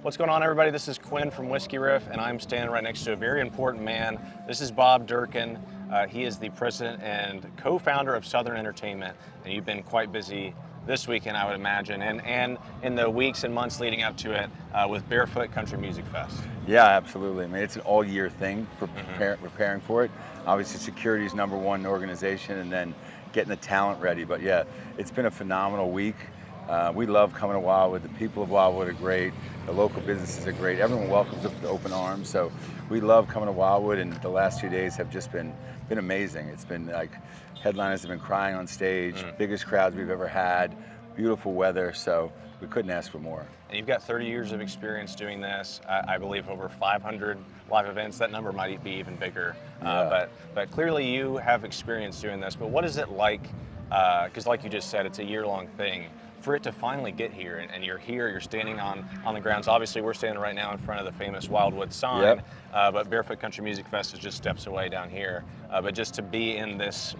What's going on, everybody? This is Quinn from Whiskey Riff, and I'm standing right next to a very important man. This is Bob Durkin. He is the president and co-founder of Southern Entertainment, and you've been quite busy this weekend, I would imagine, and in the weeks and months leading up to it with Barefoot Country Music Fest. Yeah, absolutely. I mean, it's an all-year thing, preparing for it. Obviously, security is number one organization, and then getting the talent ready. But yeah, it's been a phenomenal week. We love coming to Wildwood. The people of Wildwood are great. The local businesses are great. Everyone welcomes us with open arms. So we love coming to Wildwood, and the last 2 days have just been amazing. It's been like headliners have been crying on stage, biggest crowds we've ever had, beautiful weather. So we couldn't ask for more. And you've got 30 years of experience doing this. I believe over 500 live events. That number might be even bigger. Yeah. But clearly you have experience doing this. But what is it like? Because like you just said, it's a year-long thing. For it to finally get here, and you're here, you're standing on the grounds. Obviously, we're standing right now in front of the famous Wildwood sign, Yep. But Barefoot Country Music Fest is just steps away down here. But just to be in this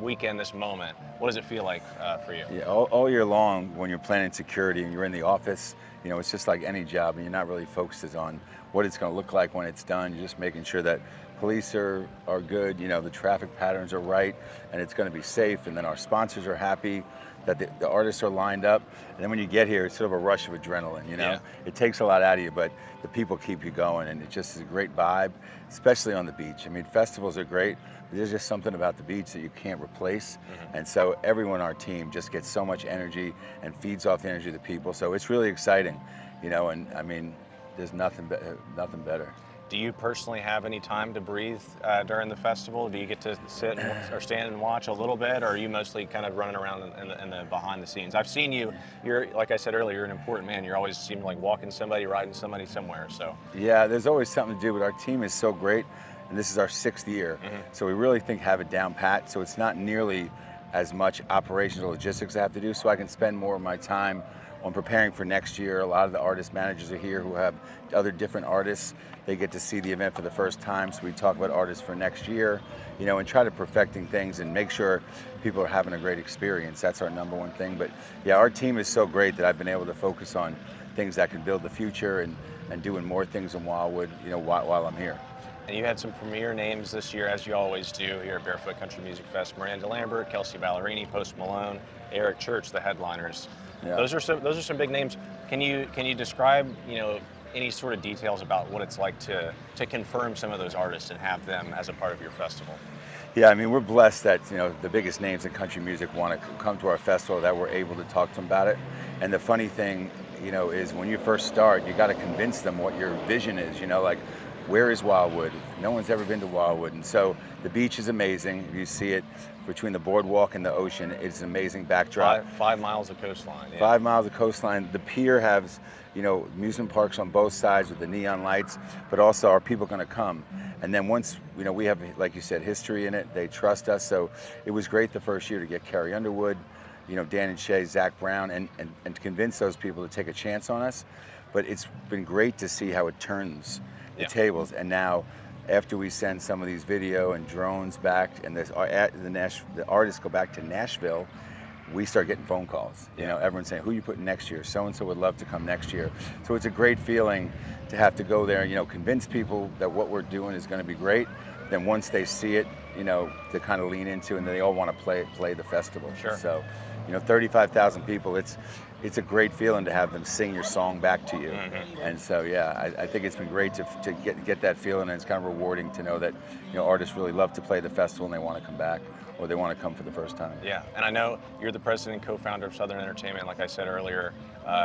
weekend, this moment, what does it feel like for you? Yeah, all year long, when you're planning security and you're in the office, you know, it's just like any job, and you're not really focused on what it's going to look like when it's done. You're just making sure that police are good, you know, the traffic patterns are right, and it's going to be safe, and then our sponsors are happy that the artists are lined up. And then when you get here, it's sort of a rush of adrenaline, you know? Yeah. It takes a lot out of you, but the people keep you going, and it just is a great vibe, especially on the beach. I mean, festivals are great, but there's just something about the beach that you can't replace. And so everyone on our team just gets so much energy and feeds off the energy of the people. So it's really exciting, you know, and I mean, there's nothing better. Do you personally have any time to breathe during the festival? Do you get to sit or stand and watch a little bit, or are you mostly kind of running around in the behind the scenes? I've seen you. You're, like I said earlier, you're an important man. You always seem like walking somebody, riding somebody somewhere. So Yeah, there's always something to do, but our team is so great, and this is our 6th year. So we really think have it down pat. So it's not nearly as much operational logistics I have to do, so I can spend more of my time on preparing for next year. A lot of the artist managers are here who have other different artists. They get to see the event for the first time, so we talk about artists for next year, you know, and try to perfecting things and make sure people are having a great experience. That's our number one thing. But yeah, our team is so great that I've been able to focus on things that can build the future and doing more things in Wildwood, you know, while I'm here. And you had some premier names this year, as you always do here at Barefoot Country Music Fest. Miranda Lambert, Kelsey Ballerini, Post Malone, Eric Church, the headliners. Yeah. Those are some big names. Can you describe, you know, any sort of details about what it's like to confirm some of those artists and have them as a part of your festival? Yeah, I mean, we're blessed that, you know, the biggest names in country music want to come to our festival, that we're able to talk to them about it. And the funny thing, you know, is when you first start, you got to convince them what your vision is, you know, like, where is Wildwood? No one's ever been to Wildwood. And so the beach is amazing. You see it between the boardwalk and the ocean. It's an amazing backdrop. 5 miles of coastline. Yeah. 5 miles of coastline. The pier has, you know, amusement parks on both sides with the neon lights, but also are people going to come? And then once, you know, we have, like you said, history in it, they trust us. So it was great the first year to get Carrie Underwood, you know, Dan and Shay, Zach Brown, and convince those people to take a chance on us. But it's been great to see how it turns the tables. And now, after we send some of these video and drones back, and the artists go back to Nashville, we start getting phone calls. You know, everyone's saying, who are you putting next year? So-and-so would love to come next year. So it's a great feeling to have to go there and, you know, convince people that what we're doing is going to be great. Then once they see it, you know, to kind of lean into, and they all want to play the festival. Sure. So, you know, 35,000 people, it's a great feeling to have them sing your song back to you. And so, yeah, I think it's been great to get that feeling, and it's kind of rewarding to know that, you know, artists really love to play the festival and they want to come back, or they want to come for the first time. Yeah, and I know you're the president and co-founder of Southern Entertainment. Like I said earlier,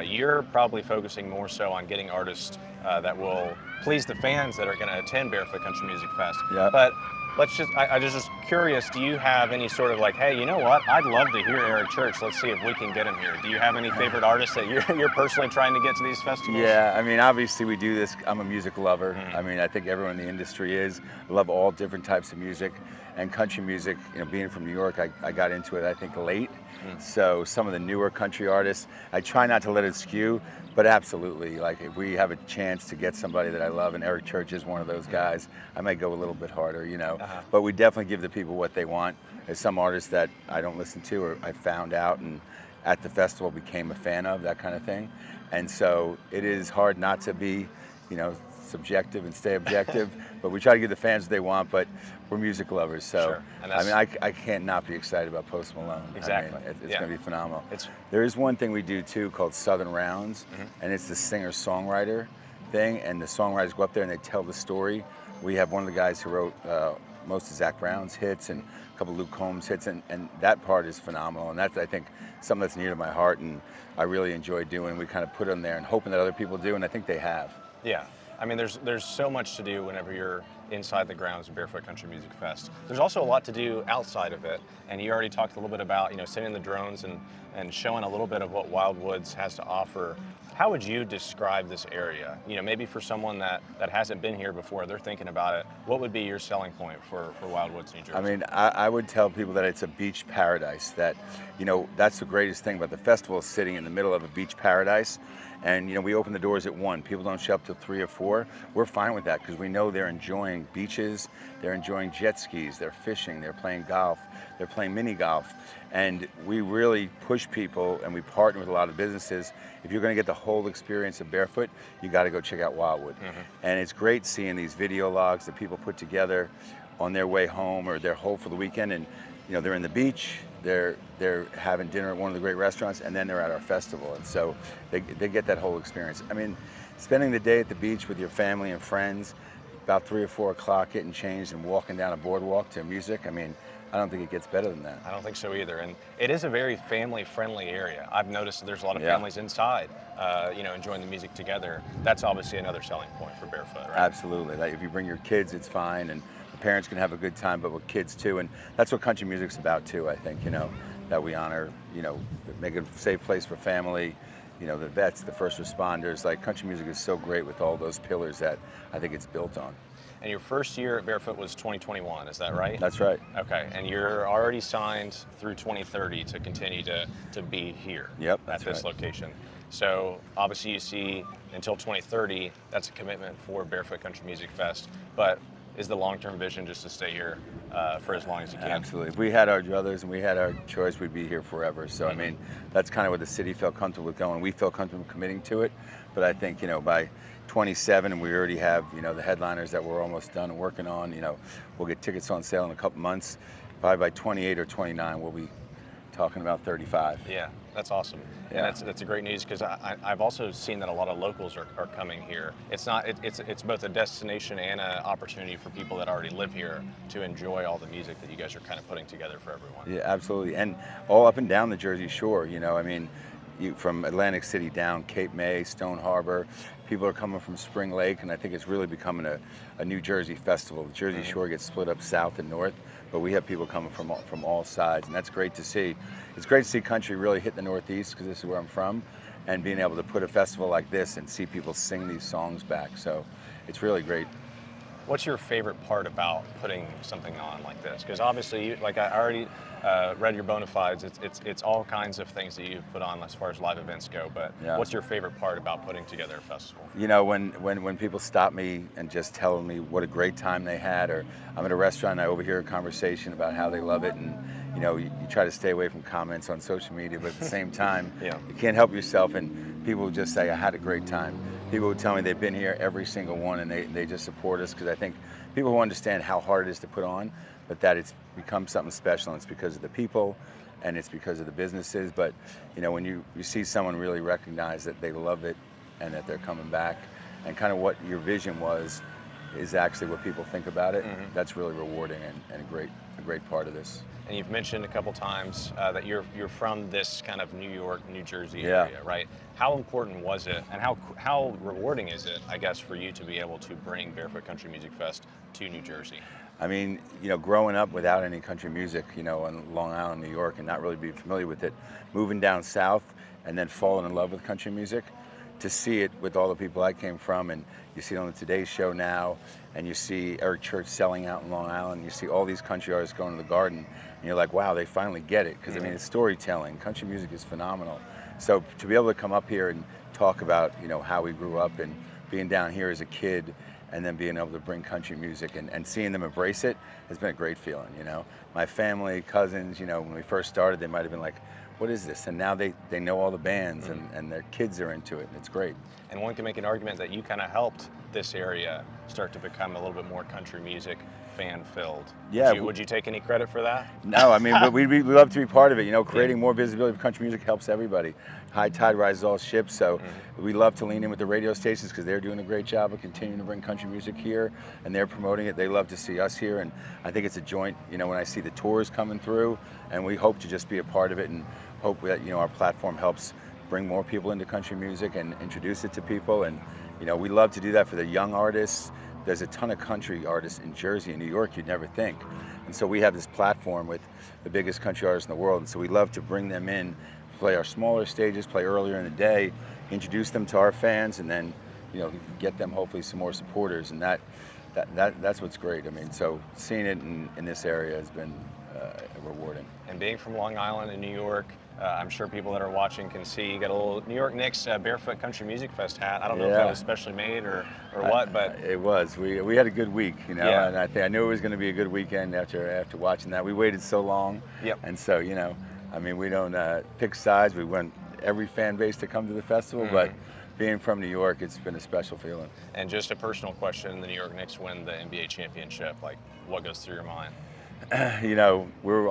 you're probably focusing more so on getting artists that will please the fans that are going to attend Barefoot Country Music Fest. Yeah. But I just curious, do you have any sort of like, hey, you know what, I'd love to hear Eric Church, let's see if we can get him here. Do you have any favorite artists that you're personally trying to get to these festivals? Yeah, I mean, obviously we do this, I'm a music lover. I mean, I think everyone in the industry is. I love all different types of music, and country music, you know, being from New York, I got into it, I think, late. So some of the newer country artists, I try not to let it skew, but absolutely, like if we have a chance to get somebody that I love, and Eric Church is one of those guys, I might go a little bit harder, you know. But we definitely give the people what they want. There's some artists that I don't listen to, or I found out and at the festival became a fan of, that kind of thing. And so it is hard not to be, you know, subjective and stay objective, but we try to give the fans what they want, but we're music lovers, so Sure. And I mean, I can't not be excited about Post Malone. Exactly. I mean, it's Yeah. going to be phenomenal. It's There is one thing we do too called Southern Rounds, and it's the singer-songwriter thing, and the songwriters go up there and they tell the story. We have one of the guys who wrote most of Zach Brown's hits and a couple of Luke Combs hits, and that part is phenomenal, and that's, I think, something that's near to my heart, and I really enjoy doing. We kind of put them there and hoping that other people do, and I think they have. Yeah, I mean, there's so much to do whenever you're inside the grounds of Barefoot Country Music Fest. There's also a lot to do outside of it, and you already talked a little bit about, you know, sending the drones and showing a little bit of what Wildwoods has to offer. How would you describe this area? You know, maybe for someone that hasn't been here before, they're thinking about it, what would be your selling point for Wildwoods, New Jersey? I mean, I would tell people that it's a beach paradise, that, you know, that's the greatest thing about the festival, is sitting in the middle of a beach paradise. And, you know, we open the doors at 1. People don't show up till 3 or 4. We're fine with that because we know they're enjoying beaches, they're enjoying jet skis, they're fishing, they're playing golf, they're playing mini golf. And we really push people, and we partner with a lot of businesses. If you're going to get the whole experience of Barefoot, you got to go check out Wildwood. And it's great seeing these video logs that people put together on their way home or they're home for the weekend, and, you know, they're in the beach, they're having dinner at one of the great restaurants, and then they're at our festival. And so they get that whole experience. I mean, spending the day at the beach with your family and friends, about 3 or 4 o'clock, getting changed and walking down a boardwalk to music, I mean, I don't think it gets better than that. I don't think so either, and it is a very family-friendly area. I've noticed that there's a lot of Yeah. families inside, you know, enjoying the music together. That's obviously another selling point for Barefoot, right? Absolutely. Like, if you bring your kids, it's fine, and the parents can have a good time, but with kids too. And that's what country music's about too, I think, you know, that we honor, you know, make it a safe place for family, you know, the vets, the first responders. Like, country music is so great with all those pillars that I think it's built on. And your first year at Barefoot was 2021, is that right? That's right. Okay, and you're already signed through 2030 to continue to be here. Yep, At that's this right. location. So obviously you see until 2030, that's a commitment for Barefoot Country Music Fest. But is the long-term vision just to stay here for as long as you can? Absolutely. If we had our druthers and we had our choice, we'd be here forever. So, I mean, that's kind of what the city felt comfortable with going. We felt comfortable committing to it. But I think, you know, by 27, and we already have, you know, the headliners that we're almost done and working on, you know, we'll get tickets on sale in a couple months. Probably by 28 or 29, we'll be talking about 35. Yeah, that's awesome. Yeah. And that's a great news, because I've also seen that a lot of locals are coming here. It's not it's both a destination and an opportunity for people that already live here to enjoy all the music that you guys are kind of putting together for everyone. Yeah, absolutely. And all up and down the Jersey Shore, you know, I mean, from Atlantic City down, Cape May, Stone Harbor, people are coming from Spring Lake, and I think it's really becoming a New Jersey festival. The Jersey Shore gets split up south and north, but we have people coming from all sides, and that's great to see. It's great to see country really hit the Northeast, because this is where I'm from, and being able to put a festival like this and see people sing these songs back. So it's really great. What's your favorite part about putting something on like this? Because obviously, like I already read your bona fides. It's all kinds of things that you've put on as far as live events go. But Yeah. what's your favorite part about putting together a festival? You know, when people stop me and just tell me what a great time they had, or I'm at a restaurant and I overhear a conversation about how they love it, and, you know, you try to stay away from comments on social media, but at the same time, Yeah. you can't help yourself, and people just say, I had a great time. People would tell me they've been here every single one, and they just support us, because I think people who understand how hard it is to put on, but that it's become something special, and it's because of the people, and it's because of the businesses. But, you know, when you see someone really recognize that they love it and that they're coming back, and kind of what your vision was is actually what people think about it, that's really rewarding and a great part of this. And you've mentioned a couple times that you're from this kind of New York, New Jersey Yeah. area, right? How important was it, and how rewarding is it, I guess, for you to be able to bring Barefoot Country Music Fest to New Jersey? I mean, you know, growing up without any country music, you know, in Long Island, New York, and not really being familiar with it, moving down south and then falling in love with country music, to see it with all the people I came from, and you see it on the Today Show now, and you see Eric Church selling out in Long Island, you see all these country artists going to the Garden, and you're like, wow, they finally get it, because I mean, it's storytelling. Country music is phenomenal. So to be able to come up here and talk about, you know, how we grew up and being down here as a kid, and then being able to bring country music and seeing them embrace it has been a great feeling, you know. My family, cousins, you know, when we first started, they might have been like, what is this? And now they know all the bands, and their kids are into it, and it's great. And one can make an argument that you kind of helped this area start to become a little bit more country music fan-filled. Yeah. Would you take any credit for that? No, I mean, but we love to be part of it. You know, creating more visibility for country music helps everybody. High tide rises all ships, so we love to lean in with the radio stations because they're doing a great job of continuing to bring country music here, and they're promoting it. They love to see us here, and I think it's a joint, you know, when I see the tours coming through, and we hope to just be a part of it and hope that, you know, our platform helps bring more people into country music and introduce it to people. And, you know, we love to do that for the young artists. There's a ton of country artists in Jersey and New York you'd never think. And so we have this platform with the biggest country artists in the world. And so we love to bring them in, play our smaller stages, play earlier in the day, introduce them to our fans, and then, you know, get them hopefully some more supporters. And that's what's great. I mean, so seeing it in this area has been rewarding. And being from Long Island in New York, I'm sure people that are watching can see you got a little New York Knicks Barefoot Country Music Fest hat. I don't know if that was specially made or what, but it was. We had a good week, you know, yeah. And I knew it was going to be a good weekend after watching that. We waited so long, yep. And so, you know, I mean, we don't pick sides. We want every fan base to come to the festival, but being from New York, it's been a special feeling. And just a personal question: the New York Knicks win the NBA championship. Like, what goes through your mind? You know, we're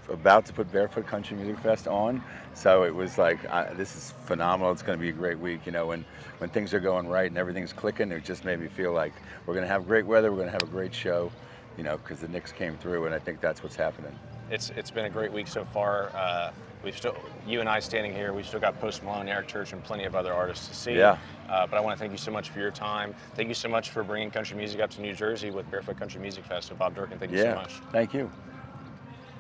about to put Barefoot Country Music Fest on, so it was like, this is phenomenal. It's going to be a great week. You know, when things are going right and everything's clicking, it just made me feel like we're going to have great weather. We're going to have a great show, you know, because the Knicks came through, and I think that's what's happening. It's been a great week so far. We've still, you and I standing here, we've still got Post Malone, Eric Church, and plenty of other artists to see. Yeah. But I want to thank you so much for your time. Thank you so much for bringing country music up to New Jersey with Barefoot Country Music Fest. So Bob Durkin, thank you so much. Thank you.